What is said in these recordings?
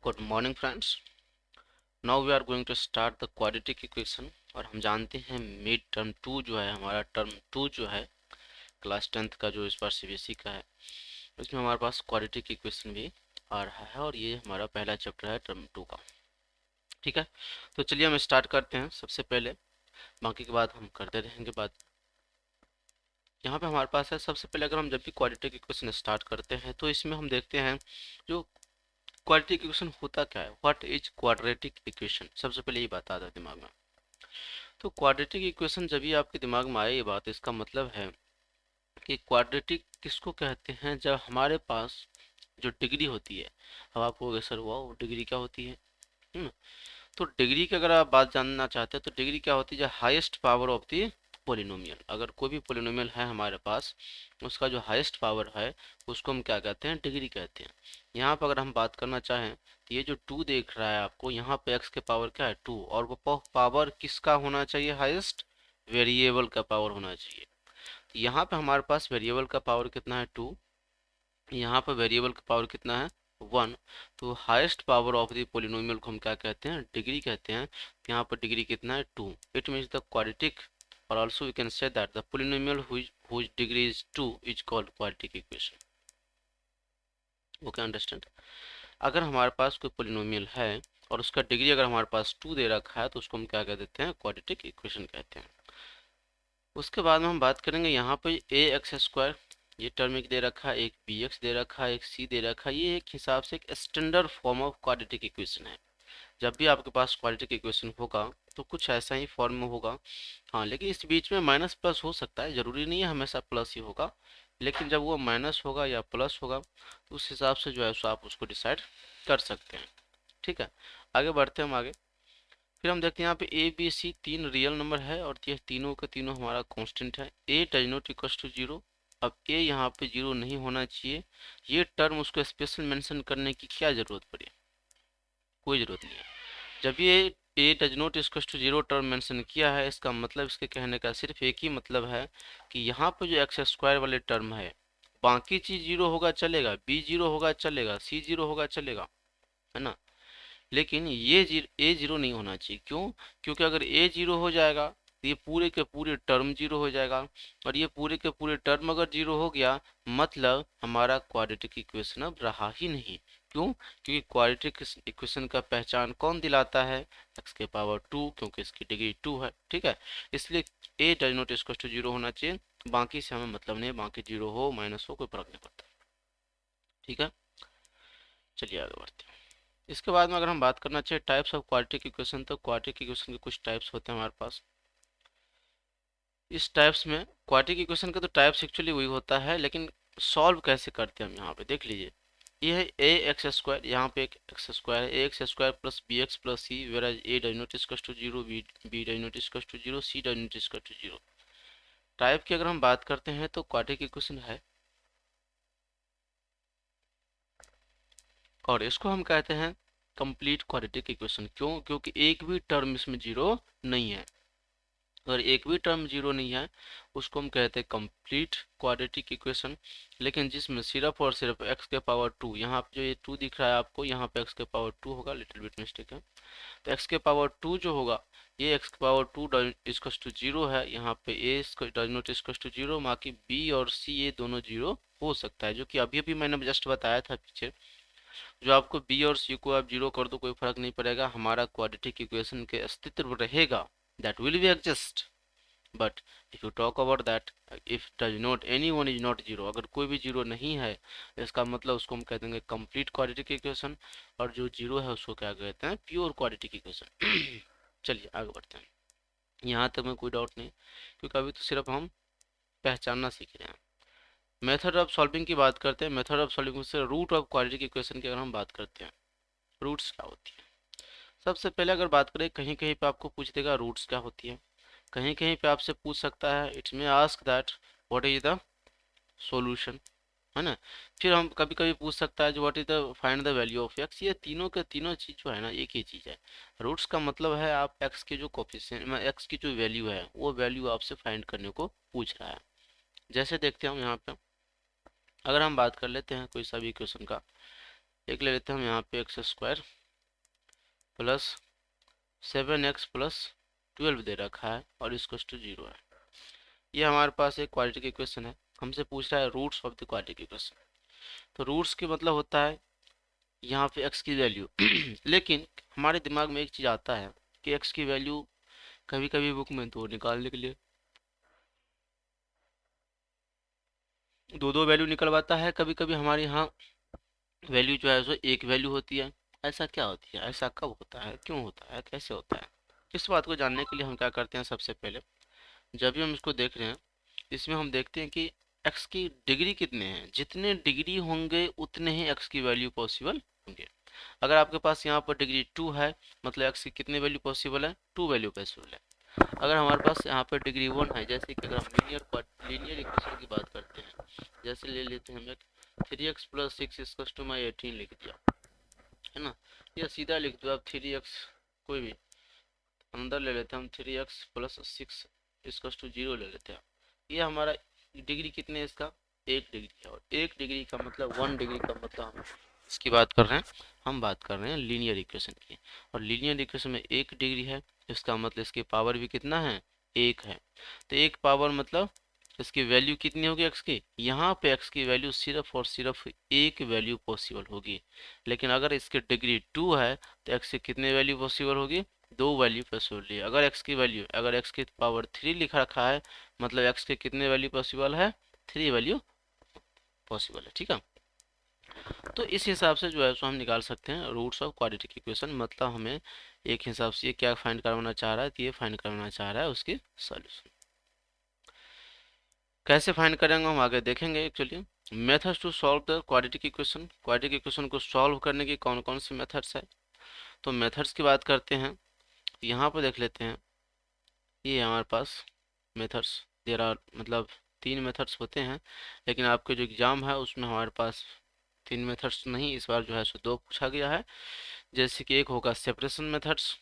Good morning friends. Now we are going to start the quadratic equation. और हम जानते हैं मिड टर्म टू जो है, हमारा टर्म टू जो है क्लास 10th का, जो इस बार सीबीएसई का है, उसमें हमारे पास क्वाड्रेटिक इक्वेशन भी आ रहा है और ये हमारा पहला चैप्टर है टर्म टू का। ठीक है, तो चलिए हम स्टार्ट करते हैं सबसे पहले, बाकी की बात हम करते रहेंगे बात। यहाँ पे हमारे पास है, सबसे पहले अगर हम जब भी क्वाड्रेटिक इक्वेशन स्टार्ट करते हैं तो इसमें हम देखते हैं जो क्वाड्रेटिक इक्वेशन होता क्या है, व्हाट इज क्वाड्रेटिक इक्वेशन। सबसे पहले ये बात आता है दिमाग में। तो क्वाड्रेटिक इक्वेशन जब भी आपके दिमाग में आए ये बात, इसका मतलब है कि क्वाड्रेटिक किसको कहते हैं, जब हमारे पास जो डिग्री होती है। अब आप कहोगे सर वाह डिग्री क्या होती है। हम्म, तो डिग्री की अगर आप बात जानना चाहते हैं तो डिग्री क्या होती है, जो highest power of the polynomial. अगर कोई भी पोलिनोमियल है हमारे पास, उसका जो हाईएस्ट पावर है उसको हम क्या कहते हैं, डिग्री कहते हैं। यहाँ पर अगर हम बात करना चाहें तो ये जो टू देख रहा है आपको, यहाँ पे एक्स के पावर क्या है, टू, और वो पावर किसका होना चाहिए, हाईएस्ट वेरिएबल का पावर होना चाहिए। तो यहाँ पे हमारे पास वेरिएबल का पावर कितना है, टू, यहाँ पर वेरिएबल का पावर कितना है, वन। तो highest power of the polynomial को हम क्या कहते हैं, डिग्री कहते हैं। यहाँ पर डिग्री कितना है, two. It means the quadratic, और also we can say that the polynomial whose degree is two is called quadratic equation. Okay, understand. अगर हमारे पास कोई पोलिनोमियल है और उसका डिग्री अगर हमारे पास टू दे रखा है तो उसको हम क्या कह देते हैं, क्वाड्रेटिक इक्वेशन कहते हैं। उसके बाद में हम बात करेंगे यहाँ पे ए एक्स स्क्वायर, ये टर्म एक दे रखा है, एक बी एक्स दे रखा है, एक सी दे रखा है। ये एक हिसाब से एक standard form of quadratic equation है। जब भी आपके पास क्वाड्रेटिक इक्वेशन होगा तो कुछ ऐसा ही फॉर्म में होगा। हाँ, लेकिन इस बीच में माइनस प्लस हो सकता है, जरूरी नहीं है हमेशा प्लस ही होगा। लेकिन जब वो माइनस होगा या प्लस होगा तो उस हिसाब से जो है सो आप उसको डिसाइड कर सकते हैं। ठीक है, आगे बढ़ते हैं हम आगे। फिर हम देखते हैं यहाँ पे ए बी सी तीन रियल नंबर है और ये तीनों का तीनों हमारा कांस्टेंट है। A does not equal to zero. अब ए यहाँ पे जीरो नहीं होना चाहिए, ये टर्म उसको स्पेशल मेंशन करने की क्या जरूरत पड़ी, कोई जरूरत नहीं है। जब ये A does not equal to zero term mention किया है, इसका मतलब, इसके कहने का सिर्फ एक ही मतलब है कि यहाँ पे जो एक्स स्क्वायर वाले टर्म है, बाकी चीज जीरो होगा चलेगा, बी जीरो होगा चलेगा, सी जीरो होगा चलेगा, है ना। लेकिन ए जीरो नहीं होना चाहिए, क्यों, क्योंकि अगर ए जीरो हो जाएगा तो ये पूरे के पूरे टर्म जीरो हो जाएगा, और ये पूरे के पूरे टर्म अगर जीरो हो गया मतलब हमारा क्वाड्रेटिक इक्वेशन अब रहा ही नहीं। क्यों, क्योंकि क्वाड्रेटिक इक्वेशन का पहचान कौन दिलाता है, एक्स के पावर टू, क्योंकि इसकी डिग्री टू है। ठीक है, इसलिए A does not equal to zero होना चाहिए, बाकी से हमें मतलब नहीं, बाकी जीरो हो माइनस हो कोई फर्क नहीं पड़ता। ठीक है, चलिए आगे बढ़ते हैं। इसके बाद में अगर हम बात करना चाहिए टाइप्स ऑफ क्वाड्रेटिक इक्वेशन, तो क्वाड्रेटिक इक्वेशन के कुछ टाइप्स होते हैं हमारे पास। इस टाइप्स में क्वाड्रेटिक इक्वेशन का तो टाइप्स एक्चुअली वही होता है, लेकिन सॉल्व कैसे करते हैं हम यहाँ पे देख लीजिए। ये है ए एक्स स्क्वायर, यहाँ पे एक एक्स स्क्वायर है, A X square plus B X plus C, where as A does not equal to zero, B does not equal to zero, C does not equal to zero. Type की अगर हम बात करते हैं तो quadratic equation है, और इसको हम कहते हैं कंप्लीट क्वाड्रेटिक इक्वेशन। क्यों, क्योंकि एक भी टर्म इसमें जीरो नहीं है। अगर एक भी टर्म जीरो नहीं है उसको हम कहते हैं कंप्लीट क्वाड्रेटिक इक्वेशन। लेकिन जिसमें सिर्फ और सिर्फ एक्स के पावर टू, यहाँ पे जो ये टू दिख रहा है आपको, यहाँ पे एक्स के पावर टू होगा, लिटिल बिट मिस्टेक है। तो एक्स के पावर टू जो होगा, ये एक्स के power two equal to zero है, यहाँ पे A does not equal to zero, बाकी बी और सी ये दोनों जीरो हो सकता है, जो कि अभी अभी मैंने जस्ट बताया था पीछे। जो आपको बी और सी को आप जीरो कर दो कोई फर्क नहीं पड़ेगा, हमारा क्वाड्रेटिक इक्वेशन के अस्तित्व रहेगा, that will be exist. But if you talk about that, if does not any one is not zero, अगर कोई भी जीरो नहीं है इसका मतलब उसको हम कह देंगे कंप्लीट क्वाड्रेटिक इक्वेशन, और जो जीरो है उसको क्या कहते हैं, प्योर क्वाड्रेटिक इक्वेशन। चलिए आगे बढ़ते हैं, यहाँ तक में कोई डाउट नहीं, क्योंकि अभी तो सिर्फ हम पहचानना सीख रहे हैं। मेथड ऑफ सॉल्विंग की बात करते हैं। मेथड ऑफ सॉल्विंग से रूट ऑफ क्वाड्रेटिक इक्वेशन की अगर हम बात करते हैं, रूट्स क्या होती है। सबसे पहले अगर बात करें, कहीं कहीं पे आपको पूछ देगा रूट्स क्या होती है, कहीं कहीं पे आपसे पूछ सकता है, इट्स में ask that what is the solution, है ना। फिर हम कभी कभी पूछ सकता है जो what is the find the value of x. ये तीनों के तीनों चीज जो है ना एक ही चीज है। रूट्स का मतलब है आप एक्स के जो कोफिशिएंट, एक्स की जो वैल्यू है वो वैल्यू आपसे फाइंड करने को पूछ रहा है। जैसे देखते हैं हम यहाँ पे, अगर हम बात कर लेते हैं कोई सा भी इक्वेशन का, एक ले लेते हैं हम यहाँ पे x square plus 7x plus 12 दे रखा है और इसको टू 0 है। ये हमारे पास एक क्वाड्रेटिक इक्वेशन है। हमसे पूछ रहा है roots of the quadratic equation. तो रूट्स की मतलब होता है यहाँ पे x की वैल्यू लेकिन हमारे दिमाग में एक चीज़ आता है कि x की वैल्यू कभी कभी बुक में दो निकालने के लिए दो दो वैल्यू निकलवाता है, कभी कभी हमारे यहाँ वैल्यू जो है सो एक वैल्यू होती है। ऐसा क्या होती है, ऐसा कब होता है, क्यों होता है, कैसे होता है? इस बात को जानने के लिए हम क्या करते हैं, सबसे पहले जब भी हम इसको देख रहे हैं इसमें हम देखते हैं कि x की डिग्री कितने हैं। जितने डिग्री होंगे उतने ही x की वैल्यू पॉसिबल होंगे। अगर आपके पास यहाँ पर डिग्री 2 है मतलब x की कितने वैल्यू पॉसिबल है, 2 वैल्यू पॉसिबल है। अगर हमारे पास यहाँ पर डिग्री 1 है, जैसे कि अगर हम लीनियर इक्वेशन की बात करते हैं, जैसे ले लेते हैं हम एक 3x प्लस 6 इसका टू मैं 18 लिख दिया है ना, या सीधा लिख दो आप 3x, कोई भी अंदर ले लेते हैं हम 3x प्लस 6 इसका टू 0 ले लेते हैं। ये हमारा डिग्री कितने है, इसका 1 डिग्री है। और 1 डिग्री का मतलब 1 डिग्री का मतलब हम इसकी बात कर रहे हैं, हम बात कर रहे हैं लीनियर इक्वेशन की। और लीनियर इक्वेशन में 1 डिग्री है, इसका मतलब इसकी पावर भी कितना है, 1 है। तो 1 पावर मतलब इसकी वैल्यू कितनी होगी x की, यहाँ पे x की वैल्यू सिर्फ और सिर्फ एक वैल्यू पॉसिबल होगी। लेकिन अगर इसकी डिग्री 2 है तो x की कितने वैल्यू पॉसिबल होगी, 2 वैल्यू पॉसिबल है। अगर x की वैल्यू, अगर x की पावर 3 लिखा रखा है मतलब x के कितने वैल्यू पॉसिबल है, 3 वैल्यू पॉसिबल है। ठीक है, तो इस हिसाब से जो है सो हम निकाल सकते हैं रूट्स ऑफ क्वाड्रेटिक इक्वेशन। मतलब हमें एक हिसाब से ये क्या फाइंड करवाना चाह रहा है, तो ये फाइंड करवाना चाह रहा है उसकी सॉल्यूशन। कैसे फाइंड करेंगे हम आगे देखेंगे। Actually methods to solve the quadratic equation, quadratic equation को सॉल्व करने की कौन कौन सी मेथड्स है। तो मेथड्स की बात करते हैं, यहाँ पर देख लेते हैं। ये हमारे पास मेथड्स देर आर मतलब 3 मेथड्स होते हैं, लेकिन आपके जो एग्ज़ाम है उसमें हमारे पास 3 मेथड्स नहीं, इस बार जो है सो 2 पूछा गया है। जैसे कि एक होगा separation methods,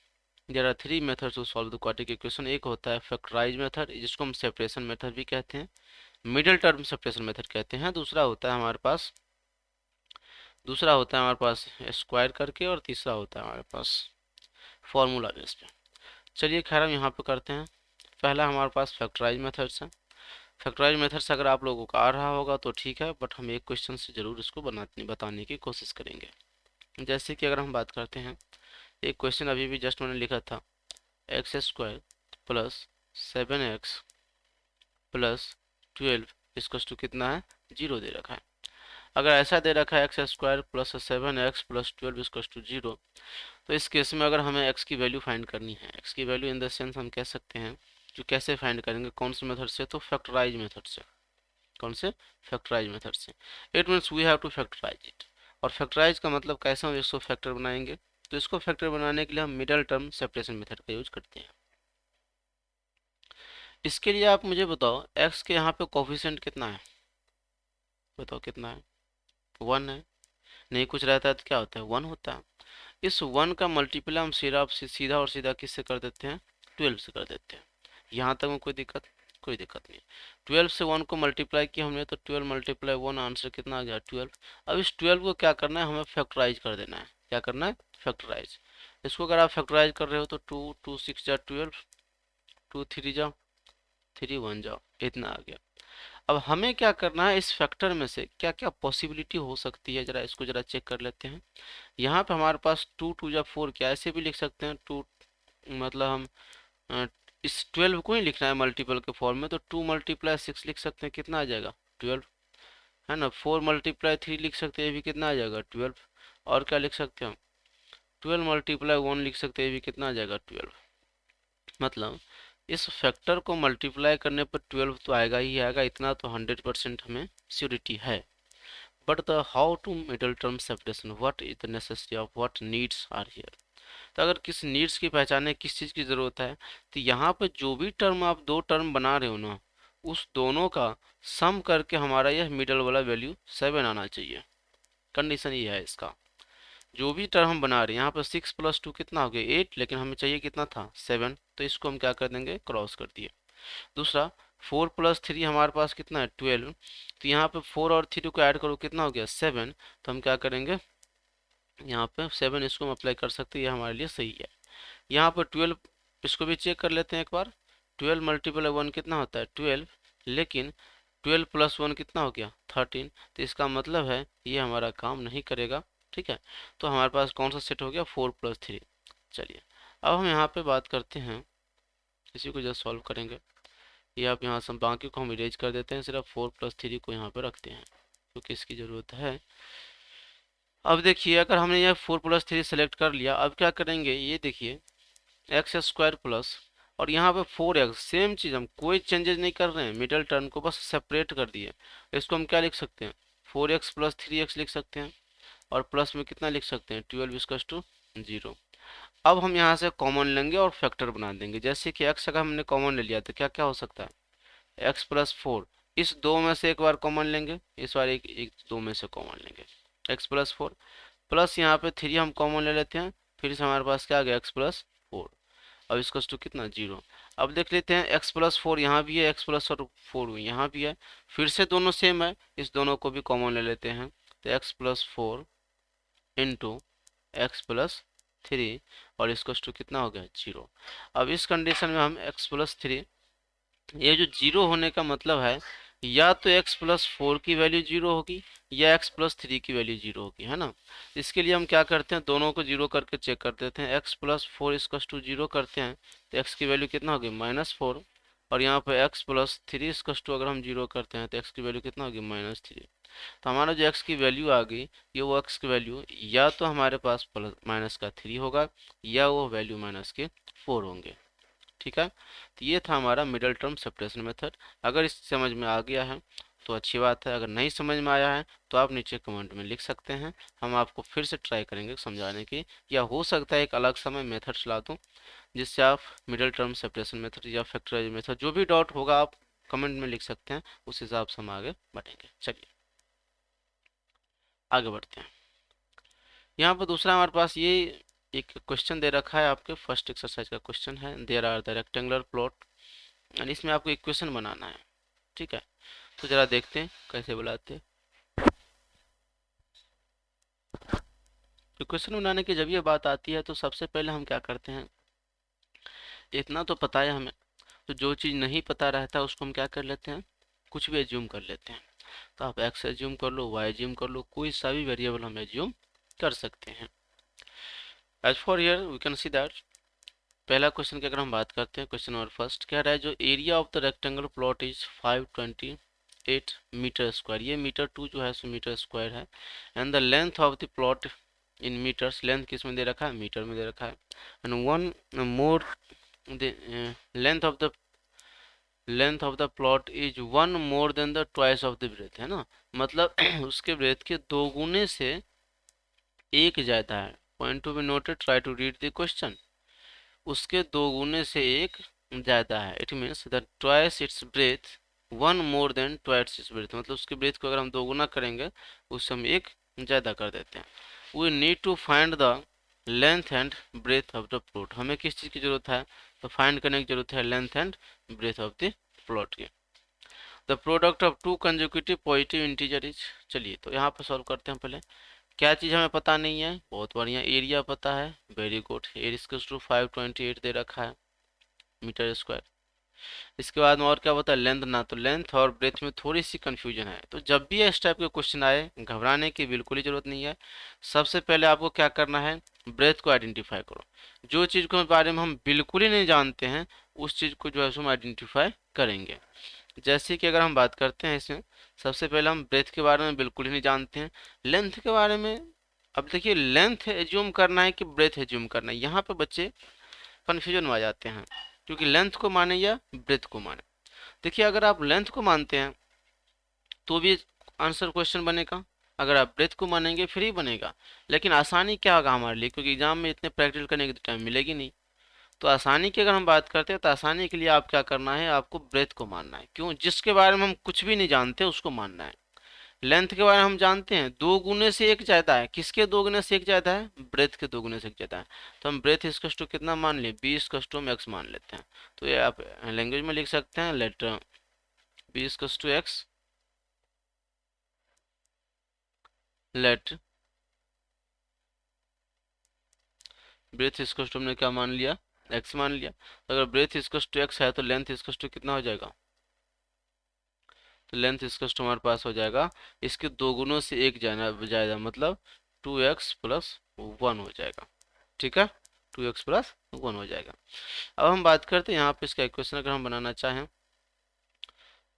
there are 3 methods to solve the quadratic equation. एक होता है फैक्टराइज मेथड जिसको हम सेपरेशन मेथड भी कहते हैं, मिडिल टर्म सेपरेशन मेथड कहते हैं। दूसरा होता है हमारे पास स्क्वायर करके, और तीसरा होता है हमारे पास फॉर्मूला बेस पे। चलिए खैर हम यहाँ पे करते हैं। पहला हमारे पास फैक्टराइज मेथड्स है। फैक्टराइज मेथड्स अगर आप लोगों को आ रहा होगा तो ठीक है, बट हम एक क्वेश्चन से ज़रूर इसको बताने की कोशिश करेंगे। जैसे कि अगर हम बात करते हैं, एक क्वेश्चन अभी भी जस्ट मैंने लिखा था, x square plus 7x plus 12 इसको टू कितना है, 0 दे रखा है। अगर ऐसा दे रखा है x square plus 7x plus 12 इसको टू 0, तो इस केस में अगर हमें x की वैल्यू फाइंड करनी है, x की वैल्यू इन द सेंस हम कह सकते हैं जो कैसे फाइंड करेंगे, कौन से मेथड से, तो फैक्टराइज मेथड से। कौन से, फैक्टराइज मेथड से। It means we have to factorise it. और फैक्टराइज का मतलब कैसे हम इसको फैक्टर बनाएंगे, तो इसको फैक्टर बनाने के लिए हम मिडल टर्म सेपरेशन मेथड का यूज करते हैं। इसके लिए आप मुझे बताओ x के यहाँ पे कोफिशिएंट कितना है, बताओ कितना है, 1 है। नहीं कुछ रहता है तो क्या होता है, 1 होता है। इस 1 का मल्टीप्लाई हम सीधा और सीधा किससे कर देते हैं, 12 से कर देते हैं। यहाँ तक में कोई दिक्कत, कोई दिक्कत नहीं। 12 से 1 को मल्टीप्लाई किया हमने तो 12 मल्टीप्लाई 1 आंसर कितना आ गया, 12। अब इस 12 को क्या करना है, हमें फैक्टराइज कर देना है। क्या करना है, फैक्टराइज। इसको अगर आप फैक्टराइज कर रहे हो तो 2 2 6 जा 12, 2 3 जाओ, 3 1 जाओ, इतना आ गया। अब हमें क्या करना है, इस फैक्टर में से क्या क्या पॉसिबिलिटी हो सकती है, जरा इसको जरा चेक कर लेते हैं। यहाँ पे हमारे पास 2 2 जा 4, क्या ऐसे भी लिख सकते हैं 2, मतलब हम इस 12 को ही लिखना है मल्टीपल के फॉर्म में, तो 2 मल्टीप्लाई 6 लिख सकते हैं, कितना आ जाएगा, 12, है ना। 4 मल्टीप्लाई 3 लिख सकते हैं, ये भी कितना आ जाएगा, 12। और क्या लिख सकते हैं हम, 12 मल्टीप्लाई 1 लिख सकते हैं, ये भी कितना आ जाएगा, 12। मतलब इस फैक्टर को मल्टीप्लाई करने पर 12 तो आएगा ही आएगा, इतना तो 100% हमें श्योरिटी है। But the how to middle term separation, what is the necessity of, what needs are here. तो अगर किस नीड्स की पहचाने, किस चीज़ की ज़रूरत है, तो यहाँ पे जो भी टर्म आप 2 टर्म बना रहे हो ना, उस दोनों का सम करके हमारा यह मिडल वाला वैल्यू 7 आना चाहिए। कंडीशन ये है इसका, जो भी टर्म हम बना रहे हैं, यहाँ पर 6 प्लस 2 कितना हो गया, 8, लेकिन हमें चाहिए कितना था, 7, तो इसको हम क्या कर देंगे, क्रॉस कर दिए। दूसरा 4 प्लस 3 हमारे पास कितना है, 12, तो यहाँ पे 4 और 3 को ऐड करो कितना हो गया, 7, तो हम क्या करेंगे, यहाँ पे 7 इसको हम अप्लाई कर सकते हैं, ये हमारे लिए सही है। यहाँ पर 12 इसको भी चेक कर लेते हैं एक बार। 12 मल्टीपल 1 कितना होता है 12, लेकिन 12 प्लस 1 कितना हो गया 13। तो इसका मतलब है ये हमारा काम नहीं करेगा, ठीक है। तो हमारे पास कौन सा सेट हो गया 4 प्लस 3। चलिए अब हम यहाँ पे बात करते हैं, इसी को जस्ट सॉल्व करेंगे। ये आप यहाँ से बाकी को हम इरेज कर देते हैं, सिर्फ 4 प्लस 3 को यहाँ पे रखते हैं क्योंकि इसकी ज़रूरत है। अब देखिए अगर हमने यह 4 प्लस 3 सेलेक्ट कर लिया, अब क्या करेंगे ये देखिए एक्स स्क्वायर प्लस और यहाँ पे 4x, सेम चीज़, हम कोई चेंजेस नहीं कर रहे हैं, मिडल टर्म को बस सेपरेट कर दिए। इसको हम क्या लिख सकते हैं 4x प्लस 3x लिख सकते हैं, और प्लस में कितना लिख सकते हैं 12 इक्वल्स टू 0। अब हम यहाँ से कॉमन लेंगे और फैक्टर बना देंगे। जैसे कि x अगर हमने कॉमन ले लिया तो क्या क्या हो सकता है x प्लस 4, इस दो में से एक बार कॉमन लेंगे, इस बार एक दो में से कॉमन लेंगे, x प्लस 4 प्लस यहाँ पे 3 हम कॉमन ले लेते हैं, फिर से हमारे पास क्या आ गया x प्लस 4। अब इसको टू कितना 0। अब देख लेते हैं x प्लस 4 यहाँ भी है, x प्लस 4 यहाँ भी है, फिर से दोनों सेम है, इस दोनों को भी कॉमन ले लेते हैं। तो x plus 4 into x plus 3 और इसको टू कितना हो गया 0। अब इस कंडीशन में हम x प्लस 3, ये जो 0 होने का मतलब है या तो x प्लस 4 की वैल्यू 0 होगी या x प्लस 3 की वैल्यू 0 होगी, है ना। इसके लिए हम क्या करते हैं दोनों को 0 करके चेक कर देते हैं। x प्लस 4 इसकस टू 0 करते हैं तो x की वैल्यू कितना होगी -4, और यहाँ पर x प्लस 3 इसकस टू अगर हम 0 करते हैं तो x की वैल्यू कितना होगी -3। तो हमारा जो x की वैल्यू आ गई, ये वो x की वैल्यू या तो हमारे पास प्लस माइनस का 3 होगा या वो वैल्यू माइनस के 4 होंगे, ठीक है। तो ये था हमारा मिडल टर्म सेपरेशन मेथड। अगर इस समझ में आ गया है तो अच्छी बात है, अगर नहीं समझ में आया है तो आप नीचे कमेंट में लिख सकते हैं, हम आपको फिर से ट्राई करेंगे समझाने की, या हो सकता है एक अलग समय मेथड चला दूँ जिससे आप मिडल टर्म सेपरेशन मेथड या फैक्टराइज मेथड, जो भी डाउट होगा आप कमेंट में लिख सकते हैं, उस हिसाब से हम आगे बढ़ेंगे। चलिए आगे बढ़ते हैं। यहाँ पर दूसरा हमारे पास ये एक क्वेश्चन दे रखा है, आपके फर्स्ट एक्सरसाइज का क्वेश्चन है। There are the rectangular plot and इसमें आपको इक्वेशन बनाना है, ठीक है। तो जरा देखते हैं कैसे बुलाते हैं। इक्वेशन बनाने की जब ये बात आती है तो सबसे पहले हम क्या करते हैं, इतना तो पता है हमें, तो जो चीज़ नहीं पता रहता उसको हम क्या कर लेते हैं कुछ भी एज्यूम कर लेते हैं। तो आप x एज्यूम कर लो, y एज्यूम कर लो, कोई सा भी वेरिएबल हम एज्यूम कर सकते हैं। As for here we can see that, पहला क्वेश्चन की अगर हम बात करते हैं, क्वेश्चन नंबर फर्स्ट कह रहा है जो area of the rectangle plot is 528 metre square, ये मीटर 2 जो है सो मीटर स्क्वायर है, and the length of the plot in metres, length किस में दे रखा है मीटर में दे रखा है, and one more length of the plot is one more than the twice of the breadth, है ना, मतलब उसके ब्रेथ के दो गुने से एक ज्यादा है। Point to be noted, try to read the question, उसके दो गुने से एक ज्यादा है, it means the twice its breadth one more than twice its breadth, मतलब उसके ब्रेथ को अगर हम दो गुना करेंगे उससे हम एक ज्यादा कर देते हैं। We need to find the length and breadth of the plot, हमें किस चीज़ की जरूरत है तो फाइंड करने की जरूरत है length and breadth of the plot की। The product of two consecutive positive integer is, चलिए तो यहाँ पर सॉल्व करते हैं। पहले क्या चीज़ हमें पता नहीं है, बहुत बढ़िया, एरिया पता है, वेरी गुड, एरिया टू 528 दे रखा है मीटर स्क्वायर। इसके बाद में और क्या बता लेंथ, ना तो लेंथ और ब्रेथ में थोड़ी सी कंफ्यूजन है, तो जब भी इस टाइप के क्वेश्चन आए घबराने की बिल्कुल ही जरूरत नहीं है। सबसे पहले आपको क्या करना है ब्रेथ को आइडेंटिफाई करो, जो चीज़ के बारे में हम बिल्कुल ही नहीं जानते हैं उस चीज़ को जो है हम आइडेंटिफाई करेंगे। जैसे कि अगर हम बात करते हैं इसमें, सबसे पहले हम ब्रेथ के बारे में बिल्कुल ही नहीं जानते हैं, लेंथ के बारे में, अब देखिए लेंथ एज्यूम करना है कि ब्रेथ एज्यूम करना है, यहाँ पे बच्चे कन्फ्यूजन में आ जाते हैं, क्योंकि लेंथ को माने या ब्रेथ को माने। देखिए अगर आप लेंथ को मानते हैं तो भी आंसर क्वेश्चन बनेगा, अगर आप ब्रेथ को मानेंगे फिर ही बनेगा, लेकिन आसानी क्या होगा हमारे लिए, क्योंकि एग्जाम में इतने प्रैक्टिकल करने की टाइम मिलेगी नहीं। तो आसानी की अगर हम बात करते हैं तो आसानी के लिए आप क्या करना है, आपको ब्रेथ को मानना है, क्यों, जिसके बारे में हम कुछ भी नहीं जानते उसको मानना है। लेंथ के बारे में हम जानते हैं दो गुने से एक ज्यादा है, किसके दो गुने से एक ज्यादा है ब्रेथ के दो गुने से एक ज्यादा है, तो हम ब्रेथ इसकस टू कितना मान लिए 20 कस टू एक्स मान लेते हैं। तो ये आप लैंग्वेज में लिख सकते हैं, लेट 20 कस टू एक्स, लेट ब्रेथ इसको हमने क्या मान लिया, एक्स मान लिया। तो अगर ब्रेथ इसको एक्स है तो लेंथ इसको कितना हो जाएगा, तो लेंथ इसको हमारे पास हो जाएगा इसके दो गुणों से एक जाना जाएगा, मतलब 2x प्लस 1 हो जाएगा। ठीक है, 2x प्लस 1 हो जाएगा। अब हम बात करते हैं यहाँ पे इसका इक्वेशन अगर हम बनाना चाहें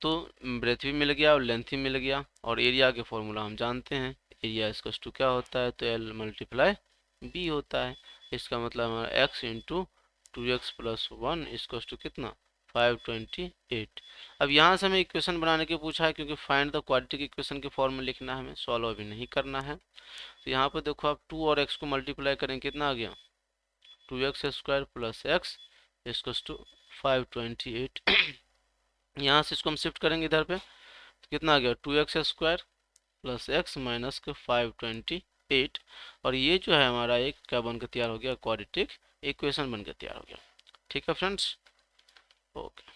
तो ब्रेथ भी मिल गया और लेंथ भी मिल गया, और एरिया के फॉर्मूला हम जानते हैं, एरिया इसका क्या होता है, तो एल मल्टीप्लाई बी होता है। इसका मतलब हमारा एक्स इंटू 2x प्लस 1 इसको कितना 528। अब यहाँ से हमें इक्वेशन बनाने के पूछा है, क्योंकि फाइंड द क्वाड्रेटिक इक्वेशन के फॉर्म में लिखना है, हमें सॉल्व अभी नहीं करना है। तो यहाँ पर देखो आप 2 और x को मल्टीप्लाई करें कितना आ गया, 2x² प्लस एक्स इसको 528। यहाँ से इसको हम शिफ्ट करेंगे इधर पे तो कितना आ गया 2x² प्लस एक्स माइनस के 528। और ये जो है हमारा एक क्या बनकर तैयार हो गया, क्वाड्रेटिक इक्वेशन बनकर तैयार हो गया। ठीक है फ्रेंड्स, ओके।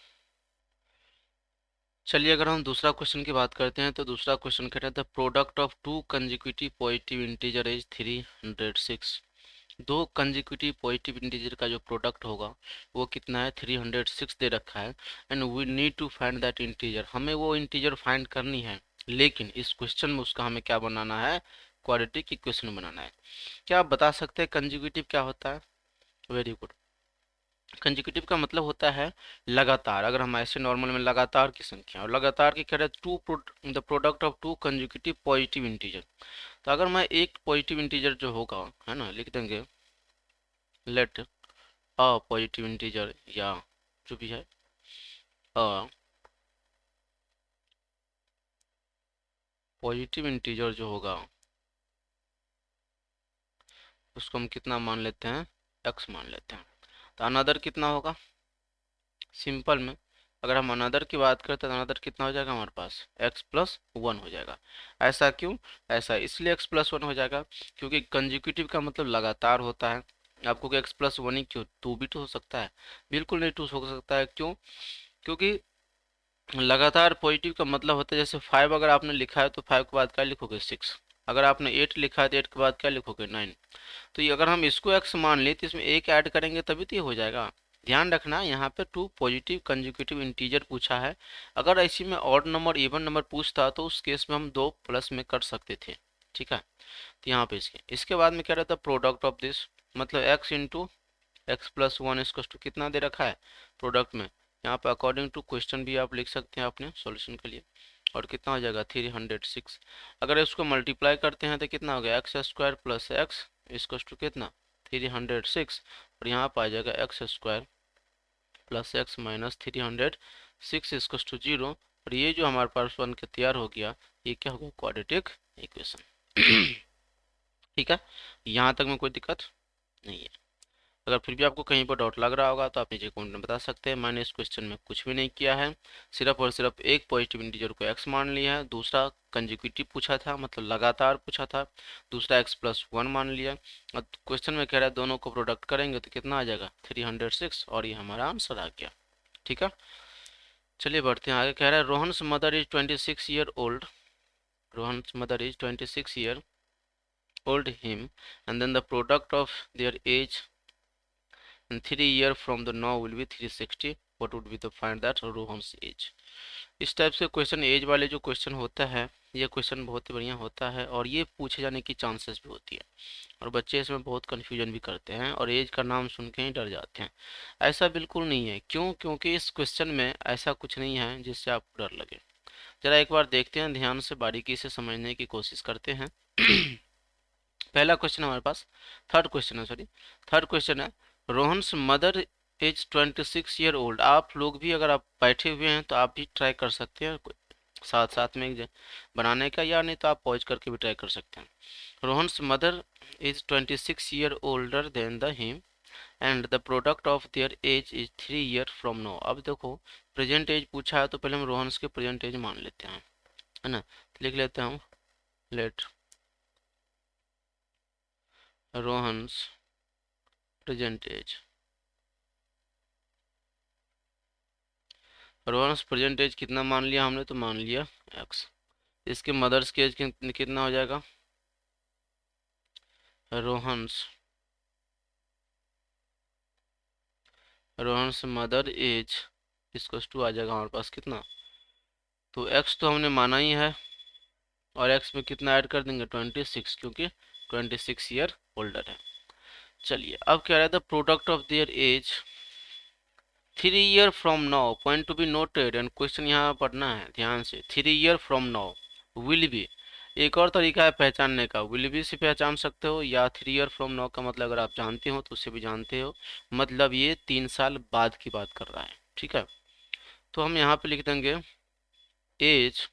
चलिए अगर हम दूसरा क्वेश्चन की बात करते हैं तो दूसरा क्वेश्चन कहता है the product of to consecutive positive integer is 306। दो कंजिक्यूटिव पॉजिटिव इंटीजर का जो प्रोडक्ट होगा वो कितना है, 306 दे रखा है। And we need to find that integer, हमें वो इंटीजर फाइंड करनी है, लेकिन इस क्वेश्चन में उसका हमें क्या बनाना है, क्वाड्रेटिक इक्वेशन बनाना है। क्या आप बता सकते हैं कंजिक्यूटिव क्या होता है? Very good. कंजिक्यूटिव का मतलब होता है लगातार। अगर हम ऐसे नॉर्मल में लगातार की संख्या, और लगातार की कह रहे हैं the product of to consecutive positive integer. तो अगर मैं एक पॉजिटिव इंटीजर जो होगा है ना, लिख देंगे लेट अ पॉजिटिव इंटीजर, या जो भी है अ पॉजिटिव इंटीजर जो होगा उसको हम कितना मान लेते हैं, x मान लेते हैं। तो अनदर कितना होगा, सिंपल में अगर हम अनदर की बात करते हैं तो अनदर कितना हो जाएगा हमारे पास, x प्लस 1 हो जाएगा। ऐसा क्यों, ऐसा इसलिए x प्लस 1 हो जाएगा क्योंकि कंजिक्यूटिव का मतलब लगातार होता है। आपको x प्लस 1 ही क्यों, 2 भी तो हो सकता है, बिल्कुल नहीं 2 हो सकता है। क्यों, क्योंकि लगातार पॉजिटिव का मतलब होता है जैसे 5 अगर आपने लिखा है तो 5 के बाद क्या लिखोगे 6, अगर आपने 8 लिखा है तो 8 के बाद क्या लिखोगे 9। तो ये अगर हम इसको x मान लें तो इसमें एक ऐड करेंगे तभी तो ये हो जाएगा। ध्यान रखना यहाँ पे टू पॉजिटिव कंजिक्यूटिव इंटीजर पूछा है। अगर ऐसी में ऑड नंबर इवन नंबर पूछता तो उस केस में हम 2 प्लस में कर सकते थे। ठीक है, तो यहाँ पे इसके बाद में क्या रहता है प्रोडक्ट ऑफ दिस, मतलब x इंटू एक्स प्लस 1 इसको कितना दे रखा है प्रोडक्ट में। यहाँ पे अकॉर्डिंग टू क्वेश्चन भी आप लिख सकते हैं अपने सॉल्यूशन के लिए। और कितना हो जाएगा 306। अगर इसको मल्टीप्लाई करते हैं तो कितना हो गया x² प्लस एक्स इसको कितना 306। और यहाँ पर आ जाएगा x² प्लस एक्स माइनस 306 इसको 0। और ये जो हमारे पास बन के तैयार हो गया, ये क्या होगा क्वाड्रेटिक इक्वेशन। ठीक है, यहाँ तक में कोई दिक्कत नहीं है। अगर फिर भी आपको कहीं पर डाउट लग रहा होगा तो आप नीचे कमेंट में बता सकते हैं। मैंने इस क्वेश्चन में कुछ भी नहीं किया है, सिर्फ और सिर्फ एक पॉजिटिव इंटीजर को x मान लिया है, दूसरा कंजिक्यूटिव पूछा था मतलब लगातार पूछा था, दूसरा x प्लस 1 मान लिया। और क्वेश्चन में कह रहा है दोनों को प्रोडक्ट करेंगे तो कितना आ जाएगा 306, और ये हमारा आंसर आ गया। ठीक है, चलिए बढ़ते हैं आगे। कह रहा है Rohan's mother is 26 year old, Rohan's mother is 26 year old him, and then the product of their age and 3 year from the now will be 360. what would be the find that Rohan's age। इस type से question as वाले जो question होता है ये question बहुत ही बढ़िया होता है, और ये पूछे जाने की चांसेस भी होती है, और बच्चे इसमें बहुत कन्फ्यूजन भी करते हैं और एज का नाम सुन के ही डर जाते हैं। ऐसा बिल्कुल नहीं है, क्यों, क्योंकि इस क्वेश्चन में ऐसा कुछ नहीं है जिससे आपको डर लगे। जरा एक बार देखते हैं, ध्यान से बारीकी से समझने की कोशिश करते हैं। पहला क्वेश्चन हमारे पास थर्ड क्वेश्चन है, सॉरी थर्ड क्वेश्चन है Rohan's mother age 26 year old. आप लोग भी अगर आप बैठे हुए हैं तो आप भी ट्राई कर सकते हैं साथ साथ में बनाने का, या नहीं तो आप पॉज करके भी ट्राई कर सकते हैं। Rohan's mother is 26 year older than the him and the product of their age is 3 year from now. अब देखो प्रेजेंट एज पूछा है तो पहले हम रोहन्स के प्रेजेंट एज मान लेते हैं, है ना। लिख लेते हैं हम let Rohan's present age. Rohan's present age कितना मान लिया हमने, तो मान लिया x। इसके मदर्स के एज कितना हो जाएगा, रोहन्स रोहन्स मदर एज इसको 2 आ जाएगा हमारे पास कितना, तो एक्स तो हमने माना ही है, और एक्स में कितना ऐड कर देंगे 26, क्योंकि 26 ईयर ओल्डर है। चलिए अब कह रहा था product of their age 3 year from now, point to be noted, and question यहाँ पढ़ना है ध्यान से। 3 year from now will be, एक और तरीका है पहचानने का, विल बी से पहचान सकते हो, या 3 ईयर फ्रॉम नाउ का मतलब अगर आप जानते हो तो उससे भी जानते हो, मतलब ये 3 साल बाद की बात कर रहा है, ठीक है। तो हम यहाँ पे लिख देंगे age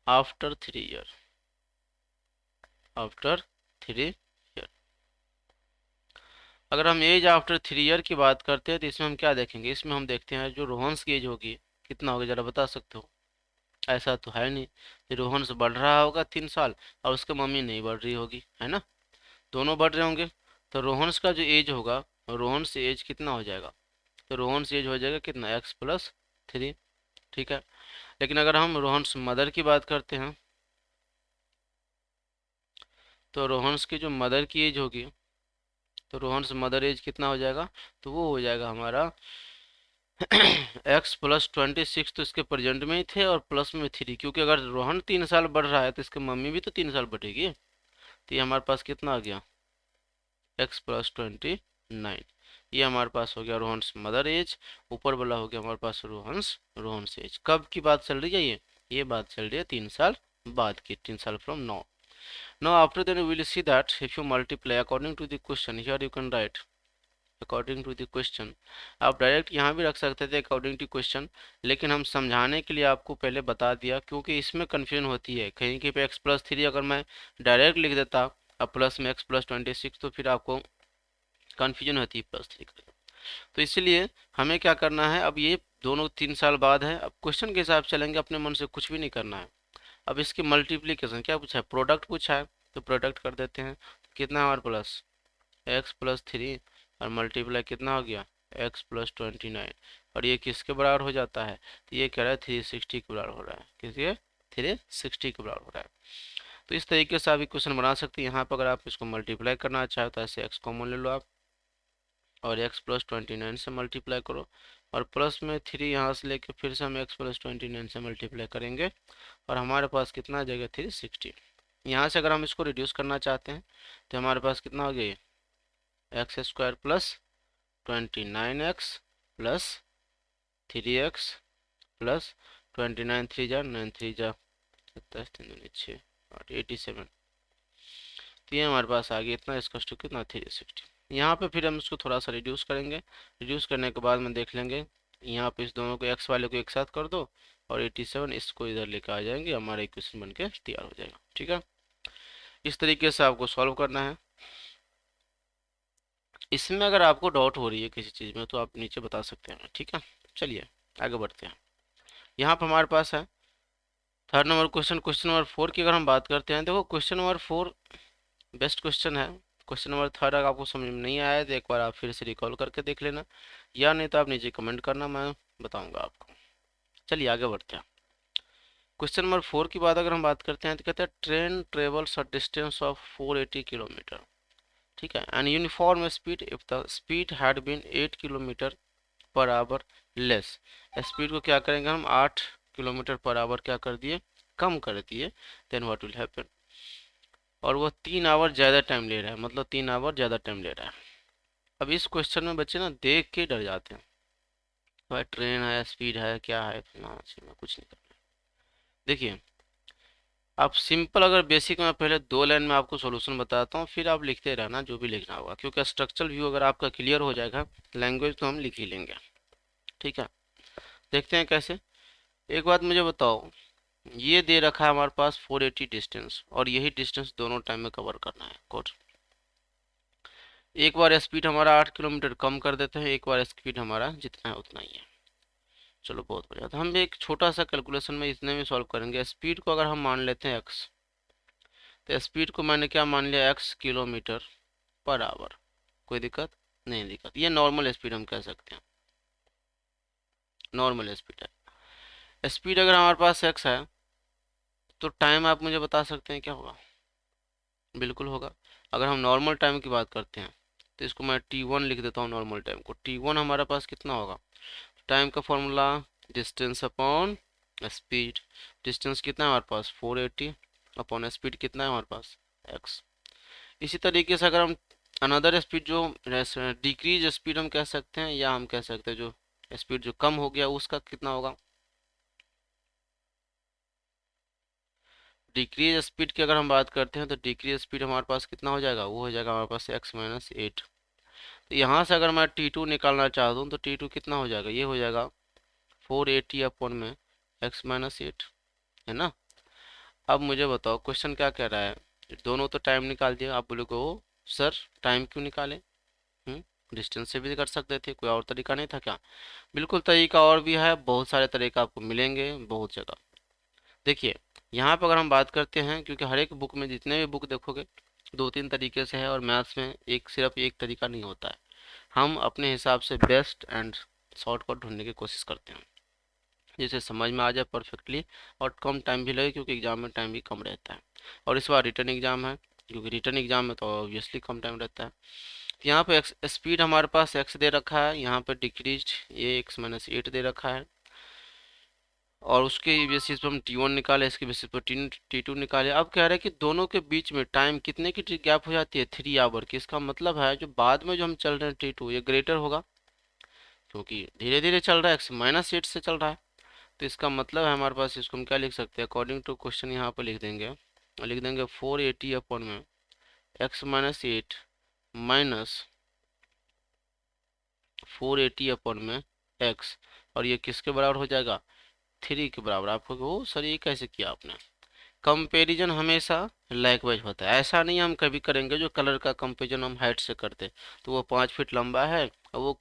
after 3 year, after 3 year. अगर हम एज आफ्टर 3 ईयर की बात करते हैं तो इसमें हम क्या देखेंगे, इसमें हम देखते हैं जो रोहन्स की एज होगी कितना होगा, जरा बता सकते हो। ऐसा तो है नहीं, ये रोहन्स बढ़ रहा होगा 3 साल और उसके मम्मी नहीं बढ़ रही होगी, है ना, दोनों बढ़ रहे होंगे। तो रोहन्स का जो एज होगा, रोहन्स एज कितना हो जाएगा, तो रोहन्स एज हो जाएगा कितना x+3, ठीक है। लेकिन अगर हम रोहन्स मदर की बात करते हैं तो रोहन्स की जो मदर की एज होगी, तो रोहन्स मदर एज कितना हो जाएगा, तो वो हो जाएगा हमारा x+26, तो इसके प्रेजेंट में ही थे और प्लस में 3, क्योंकि अगर रोहन 3 साल बढ़ रहा है तो इसके मम्मी भी तो 3 साल बढ़ेगी, तो ये हमारे पास कितना आ गया x+29, ये हमारे पास हो गया रोहन्स मदर एज, ऊपर वाला हो गया हमारे पास रोहन्स एज। कब की बात चल रही है ये बात चल रही है 3 साल बाद की, 3 साल फ्रॉम now. Now after then we will see that if you multiply according to the question, here you can write according to the question, आप डायरेक्ट यहाँ भी रख सकते थे अकॉर्डिंग टू क्वेश्चन, लेकिन हम समझाने के लिए आपको पहले बता दिया, क्योंकि इसमें कन्फ्यूजन होती है, कहीं कहीं पे x+3 अगर मैं डायरेक्ट लिख देता अब प्लस में x+26, तो फिर आपको कन्फ्यूजन होती है +3 का। तो इसलिए हमें क्या करना है, अब ये दोनों 3 साल बाद है, अब क्वेश्चन के हिसाब से चलेंगे, अपने मन से कुछ भी नहीं करना है। अब इसकी मल्टीप्लीकेशन क्या पूछा है, प्रोडक्ट पूछा है, तो प्रोडक्ट कर देते हैं, कितना हमारे प्लस x+3 और मल्टीप्लाई कितना हो गया x+29, और ये किसके बराबर हो जाता है, तो ये कह रहा है 360 के बराबर हो रहा है, किसके 360 के बराबर हो रहा है। तो इस तरीके से आप इक्वेशन बना सकते हैं। यहाँ पर अगर आप इसको मल्टीप्लाई करना चाहो तो ऐसे x कॉमन ले लो आप, और x+29 से मल्टीप्लाई करो, और प्लस में 3 यहाँ से लेके फिर से हम x+29 से मल्टीप्लाई करेंगे, और हमारे पास कितना आ जाएगा 360। यहाँ से अगर हम इसको रिड्यूस करना चाहते हैं तो हमारे पास कितना हो गया x² + 29x plus 3x plus 29 3 जा 9 3 जा 27 3 दूनी 6 और 87, तो ये हमारे पास आ गया इतना, इसका टू कितना 360। यहाँ पे फिर हम इसको थोड़ा सा रिड्यूस करेंगे, रिड्यूस करने के बाद में देख लेंगे, यहाँ पे इस दोनों को x वाले को एक साथ कर दो और 87 इसको इधर लेकर आ जाएंगे, हमारा इक्वेशन बन के तैयार हो जाएगा, ठीक है। इस तरीके से आपको सॉल्व करना है। इसमें अगर आपको डाउट हो रही है किसी चीज़ में तो आप नीचे बता सकते हैं, ठीक है। चलिए आगे बढ़ते हैं। यहाँ पर हमारे पास है third number question, question number 4 की अगर हम बात करते हैं, देखो क्वेश्चन नंबर 4 बेस्ट क्वेश्चन है। क्वेश्चन नंबर 3 अगर आपको समझ में नहीं आया तो एक बार आप फिर से रिकॉल करके देख लेना, या नहीं तो आप नीचे कमेंट करना, मैं बताऊंगा आपको। चलिए आगे बढ़ते हैं। क्वेश्चन नंबर 4 की बात अगर हम बात करते हैं तो कहते हैं train travels a distance of 480 kilometre, ठीक है, and uniform speed if the speed had been 8 kilometre per hour less. Speed को क्या करेंगे हम 8 किलोमीटर पर आवर क्या कर दिए, कम कर दिए, देन व्हाट विल हैपन, और वो 3 आवर ज़्यादा टाइम ले रहा है, मतलब 3 आवर ज़्यादा टाइम ले रहा है। अब इस क्वेश्चन में बच्चे ना देख के डर जाते हैं, भाई ट्रेन है स्पीड है क्या है फलाना चीज़ में कुछ नहीं करना है। देखिए आप सिंपल अगर बेसिक में पहले 2 लाइन में आपको सॉल्यूशन बताता हूँ, फिर आप लिखते रहना जो भी लिखना होगा, क्योंकि स्ट्रक्चरल व्यू अगर आपका क्लियर हो जाएगा, लैंग्वेज तो हम लिख ही लेंगे, ठीक है। देखते हैं कैसे। एक बात मुझे बताओ, ये दे रखा है हमारे पास 480 डिस्टेंस, और यही डिस्टेंस दोनों टाइम में कवर करना है कोड। एक बार स्पीड हमारा 8 किलोमीटर कम कर देते हैं, एक बार स्पीड हमारा जितना है उतना ही है। चलो बहुत बढ़िया, तो हम एक छोटा सा कैलकुलेशन में इतने में सॉल्व करेंगे। स्पीड को अगर हम मान लेते हैं x, तो स्पीड को मैंने क्या मान लिया x किलोमीटर पर आवर, कोई दिक्कत नहीं, दिक्कत ये नॉर्मल स्पीड हम कह सकते हैं, नॉर्मल स्पीड है। स्पीड अगर हमारे पास x है तो टाइम आप मुझे बता सकते हैं क्या होगा, बिल्कुल होगा। अगर हम नॉर्मल टाइम की बात करते हैं तो इसको मैं t1 लिख देता हूँ नॉर्मल टाइम को। t1 हमारे पास कितना होगा, टाइम का formula distance upon speed. Distance कितना है हमारे पास 480 अपॉन स्पीड कितना है हमारे पास x। इसी तरीके से अगर हम अनदर स्पीड जो डिक्रीज स्पीड हम कह सकते हैं, या हम कह सकते हैं जो स्पीड जो कम हो गया उसका कितना होगा। डिक्रीज स्पीड की अगर हम बात करते हैं तो डिक्रीज स्पीड हमारे पास कितना हो जाएगा, वो हो जाएगा हमारे पास x-8। तो यहाँ से अगर मैं t2 निकालना चाहता हूँ तो t2 कितना हो जाएगा, ये हो जाएगा 480 अपॉन में x-8, है ना। अब मुझे बताओ क्वेश्चन क्या कह रहा है, दोनों तो टाइम निकाल दिया। आप बोलोगे ओ सर टाइम क्यों निकाले, डिस्टेंस से भी कर सकते थे, कोई और तरीका नहीं था क्या। बिल्कुल तरीका और भी है, बहुत सारे तरीका आपको मिलेंगे बहुत जगह। देखिए यहाँ पर अगर हम बात करते हैं, क्योंकि हर एक बुक में जितने भी बुक देखोगे 2-3 तरीके से है, और मैथ्स में एक सिर्फ एक तरीका नहीं होता है। हम अपने हिसाब से बेस्ट एंड शॉर्टकट ढूंढने की कोशिश करते हैं जिसे समझ में आ जाए परफेक्टली, और कम टाइम भी लगे क्योंकि एग्जाम में टाइम भी कम रहता है। और इस बार रिटर्न एग्जाम है, क्योंकि रिटर्न एग्जाम में तो ऑब्वियसली कम टाइम रहता है। तो यहाँ पे स्पीड हमारे पास x दे रखा है, यहाँ पे डिक्रीज ये x-8 दे रखा है, और उसके बेसिस पर हम t1 निकाले, इसके बेसिस पर t2 निकाले। अब कह रहे हैं कि दोनों के बीच में टाइम कितने की गैप हो जाती है, 3 आवर की। इसका मतलब है जो बाद में जो हम चल रहे हैं t2 ये ग्रेटर होगा, क्योंकि धीरे धीरे चल रहा है, x-8 से चल रहा है। तो इसका मतलब है हमारे पास, इसको हम क्या लिख सकते हैं, अकॉर्डिंग टू क्वेश्चन यहाँ पर लिख देंगे 480 अपॉन में x-8 माइनस 480 अपॉन में x, और ये किसके बराबर हो जाएगा, 3 के बराबर। आपको वो सर ये कैसे किया आपने। कंपैरिजन हमेशा लाइकवाइज होता है, ऐसा नहीं हम कभी करेंगे जो कलर का कंपैरिजन हम हाइट से करते, तो वो 5 फीट लंबा है और वो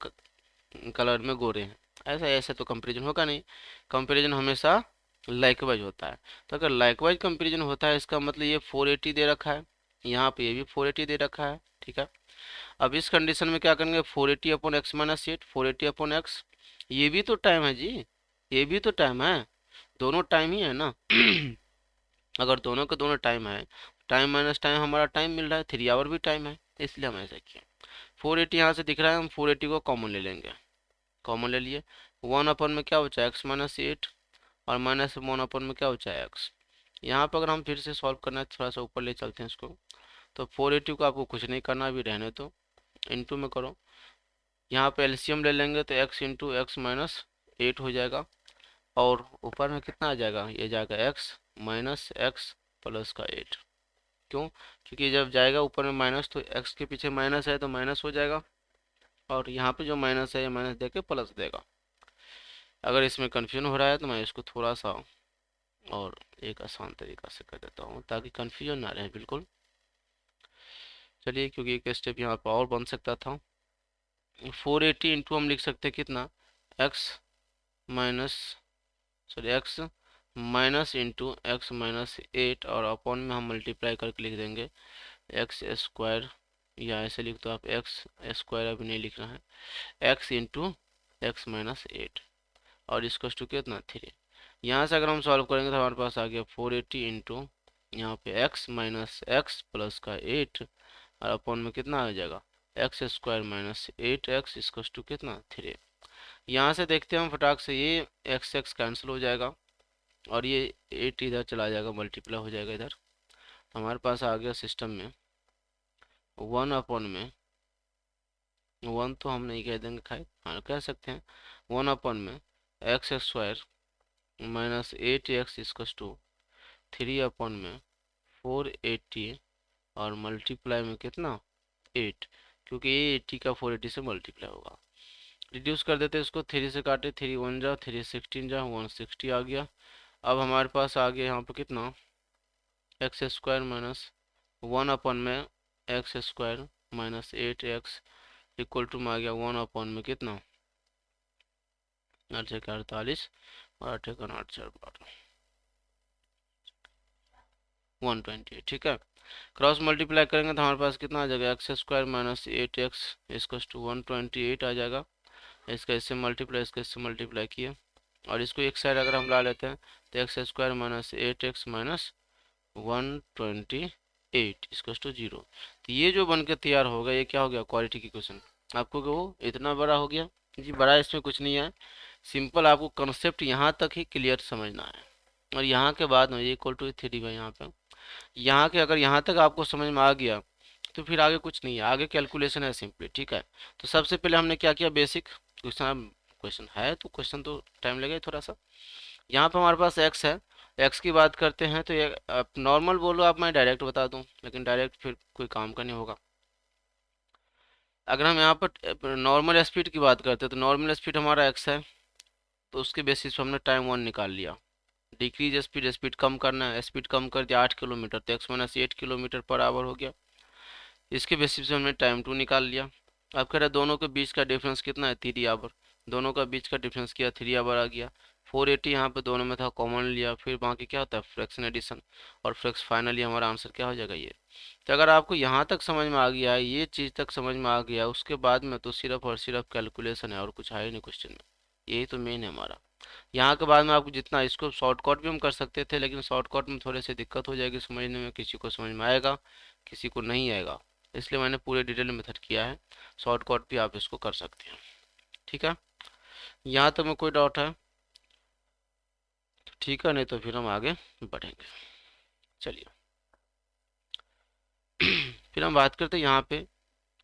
कलर में गोरे हैं, ऐसा ऐसे तो कंपैरिजन होगा नहीं। कंपैरिजन हमेशा लाइकवाइज होता है। तो अगर लाइकवाइज कंपैरिजन होता है इसका मतलब ये 480 दे रखा है, यहाँ पे ये भी 480 दे रखा है, ठीक है। अब इस कंडीशन में क्या करेंगे, 480 अपॉन x-8, 480 अपॉन x, ये भी तो टाइम है जी, ये भी तो टाइम है, दोनों टाइम ही है ना। अगर दोनों के दोनों टाइम है, टाइम माइनस टाइम हमारा टाइम मिल रहा है, 3 आवर भी टाइम है, इसलिए हम ऐसा किए। 480 यहाँ से दिख रहा है, हम 480 को कॉमन ले लेंगे, कॉमन ले लिए। 1 अपन में क्या बचा है x-8, और माइनस 1 अपन में क्या बचा है x। यहाँ पर अगर हम फिर से सॉल्व करना है, थोड़ा सा ऊपर ले चलते हैं इसको। तो 480 को आपको कुछ नहीं करना, अभी रहने तो इंटू में करो। यहाँ पे एलसीएम ले लेंगे तो x इंटू x-8 हो जाएगा, और ऊपर में कितना आ जाएगा, ये जाएगा x माइनस x प्लस का 8। क्यों, क्योंकि जब जाएगा ऊपर में माइनस तो x के पीछे माइनस है तो माइनस हो जाएगा, और यहाँ पे जो माइनस है ये माइनस देके प्लस देगा। अगर इसमें कन्फ्यूजन हो रहा है तो मैं इसको थोड़ा सा और एक आसान तरीका से कर देता हूँ ताकि कन्फ्यूजन ना रहे बिल्कुल। चलिए, क्योंकि एक स्टेप यहाँ पर और बन सकता था। 480 इंटू हम लिख सकते हैं कितना, x minus x minus into x-8, और अपॉन में हम मल्टीप्लाई करके लिख देंगे एक्स स्क्वायर, या ऐसे लिख दो आप एक्स स्क्वायर, अभी नहीं लिखना है, x इंटू x-8, और इसको टू कितना 3। यहाँ से अगर हम सॉल्व करेंगे तो हमारे पास आ गया 480 इंटू यहाँ पे x माइनस x प्लस का 8, और अपॉन में कितना आ जाएगा एक्स स्क्वायर माइनस 8x इसको टू कितना 3। यहाँ से देखते हैं हम फटाक से, ये x कैंसिल हो जाएगा, और ये 8 इधर चला जाएगा, मल्टीप्लाई हो जाएगा इधर। हमारे पास आ गया सिस्टम में 1 अपॉन में 1 तो हम नहीं कह देंगे, खाए हाँ कह सकते हैं 1 अपॉन में एक्स स्क्वायर माइनस 8x इसको टू 3 अपॉन में 480, और मल्टीप्लाई में कितना 8, क्योंकि ये 80 का 480 से मल्टीप्लाई होगा। रिड्यूस कर देते इसको, 3 से काटे, 3 1 जा, 3 16 जा, 160 आ गया। अब हमारे पास आ गया यहाँ पे कितना एक्स स्क्वायर माइनस 1 अपॉन में x square minus 8x equal to में आ गया 1 अपॉन में कितना 8 का 48, और 8 का 8 4 120, ठीक है। क्रॉस मल्टीप्लाई करेंगे तो हमारे पास कितना आ जाएगा, एक्स स्क्वायर माइनस 8x इसको टू 128 आ जाएगा। इसका इससे मल्टीप्लाई, इसका इससे मल्टीप्लाई किए, और इसको एक साइड अगर हम ला लेते हैं तो x square minus 8x minus 128 8 equal to 0। तो ये जो बन के तैयार होगा ये क्या हो गया, क्वाड्रेटिक इक्वेशन। आपको कि वो इतना बड़ा हो गया जी, बड़ा इसमें कुछ नहीं है, सिंपल आपको कंसेप्ट यहाँ तक ही क्लियर समझना है। और यहाँ के बाद में ये इक्वल टू 3 भाई, यहाँ पे यहाँ के अगर यहाँ तक आपको समझ में आ गया तो फिर आगे कुछ नहीं है, आगे कैलकुलेशन है सिंपली, ठीक है। तो सबसे पहले हमने क्या किया, बेसिक क्वेश्चन, क्वेश्चन है तो क्वेश्चन तो टाइम लगेगा थोड़ा सा। यहाँ पे हमारे पास एक्स है, एक्स की बात करते हैं तो ये आप नॉर्मल बोलो, आप मैं डायरेक्ट बता दूं, लेकिन डायरेक्ट फिर कोई काम का नहीं होगा। अगर हम यहाँ पर नॉर्मल स्पीड की बात करते हैं तो नॉर्मल स्पीड हमारा एक्स है, तो उसके बेसिस पे हमने टाइम 1 निकाल लिया। डिक्रीज स्पीड, स्पीड कम करना है, स्पीड कम कर दिया 8 किलोमीटर, तो x minus 8 kilometre per our हो गया। इसके बेसिस पे हमने टाइम 2 निकाल लिया। अब कह रहे हैं दोनों के बीच का डिफरेंस कितना है, 3 आवर। दोनों का बीच का डिफरेंस किया, 3 आवर आ गया। 480 यहाँ पे दोनों में था, कॉमन लिया, फिर बाकी क्या होता है फ्रैक्शन एडिशन, और फ्रैक्स फाइनली हमारा आंसर क्या हो जाएगा ये। तो अगर आपको यहाँ तक समझ में आ गया है, ये चीज़ तक समझ में आ गया, उसके बाद में तो सिर्फ और सिर्फ कैलकुलेशन है और कुछ है ही नहीं क्वेश्चन में। यही तो मेन है हमारा। यहाँ के बाद में आपको जितना, इसको शॉर्टकट भी हम कर सकते थे, लेकिन शॉर्टकट में थोड़ी सी दिक्कत हो जाएगी समझने में, किसी को समझ में आएगा किसी को नहीं आएगा, इसलिए मैंने पूरे डिटेल मेथड किया है। शॉर्टकट भी आप इसको कर सकते हैं, ठीक है। यहाँ तक में कोई डाउट है तो ठीक है, नहीं तो फिर हम आगे बढ़ेंगे। चलिए फिर हम बात करते हैं यहाँ पे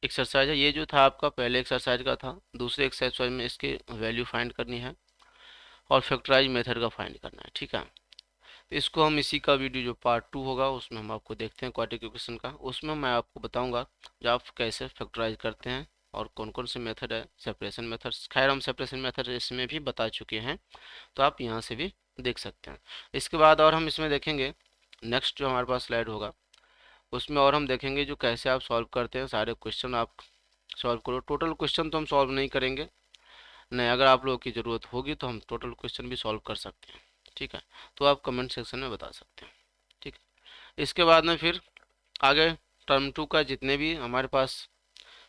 एक्सरसाइज है। ये जो था आपका पहले एक्सरसाइज का था, दूसरे एक्सरसाइज में इसकी वैल्यू फाइंड करनी है और फैक्टराइज मेथड का फाइंड करना है, ठीक है। तो इसको हम इसी का वीडियो जो पार्ट 2 होगा उसमें हम आपको देखते हैं क्वाड्रेटिक इक्वेशन का, उसमें मैं आपको बताऊंगा जो आप कैसे फैक्टराइज करते हैं और कौन कौन से मेथड है, सेपरेशन मेथड, खैर हम सेपरेशन मेथड इसमें भी बता चुके हैं, तो आप यहाँ से भी देख सकते हैं। इसके बाद और हम इसमें देखेंगे नेक्स्ट जो हमारे पास स्लाइड होगा उसमें, और हम देखेंगे जो कैसे आप सॉल्व करते हैं सारे क्वेश्चन, आप सॉल्व करो। टोटल क्वेश्चन तो हम सॉल्व नहीं करेंगे, नहीं, अगर आप लोगों की ज़रूरत होगी तो हम टोटल क्वेश्चन भी सॉल्व कर सकते हैं, ठीक है। तो आप कमेंट सेक्शन में बता सकते हैं, ठीक है। इसके बाद में फिर आगे टर्म 2 का जितने भी हमारे पास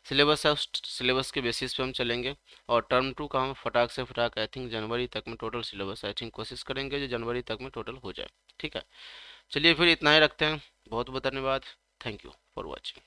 सिलेबस है उस सिलेबस के बेसिस पे हम चलेंगे, और टर्म 2 का हम फटाक से फटाक आई थिंक जनवरी तक में टोटल सिलेबस आई थिंक कोशिश करेंगे जो जनवरी तक में टोटल हो जाए, ठीक है। चलिए फिर इतना ही रखते हैं, बहुत बहुत धन्यवाद, थैंक यू फॉर वॉचिंग।